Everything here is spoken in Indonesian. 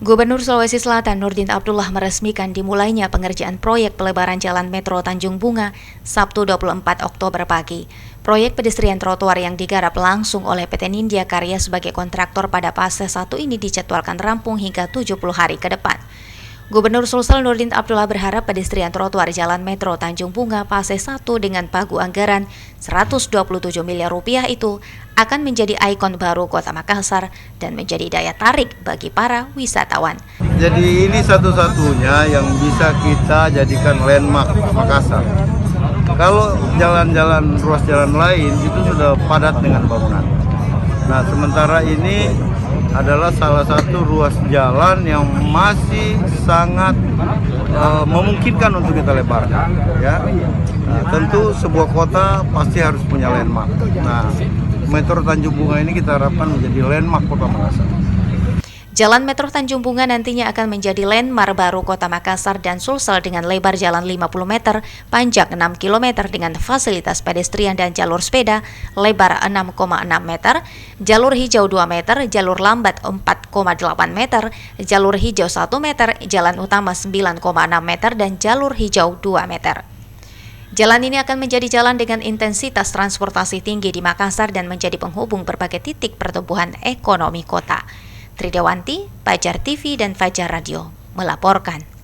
Gubernur Sulawesi Selatan Nurdin Abdullah meresmikan dimulainya pengerjaan proyek pelebaran Jalan Metro Tanjung Bunga Sabtu 24 Oktober pagi. Proyek pedestrian trotoar yang digarap langsung oleh PT Nindya Karya sebagai kontraktor pada fase 1 ini dijadwalkan rampung hingga 70 hari ke depan. Gubernur Sulsel Nurdin Abdullah berharap pedestrian trotoar Jalan Metro Tanjung Bunga fase 1 dengan pagu anggaran 127 miliar rupiah itu akan menjadi ikon baru Kota Makassar dan menjadi daya tarik bagi para wisatawan. Jadi ini satu-satunya yang bisa kita jadikan landmark Makassar. Kalau jalan-jalan, ruas jalan lain itu sudah padat dengan bangunan. Nah, sementara ini adalah salah satu ruas jalan yang masih sangat memungkinkan untuk kita lebarkan. Ya, nah, tentu sebuah kota pasti harus punya landmark. Nah, Metro Tanjung Bunga ini kita harapkan menjadi landmark Kota Makassar. Jalan Metro Tanjung Bunga nantinya akan menjadi landmark baru Kota Makassar dan Sulsel dengan lebar jalan 50 meter, panjang 6 km dengan fasilitas pedestrian dan jalur sepeda lebar 6,6 meter, jalur hijau 2 meter, jalur lambat 4,8 meter, jalur hijau 1 meter, jalan utama 9,6 meter, dan jalur hijau 2 meter. Jalan ini akan menjadi jalan dengan intensitas transportasi tinggi di Makassar dan menjadi penghubung berbagai titik pertumbuhan ekonomi kota. Tridewanti, Fajar TV dan Fajar Radio melaporkan.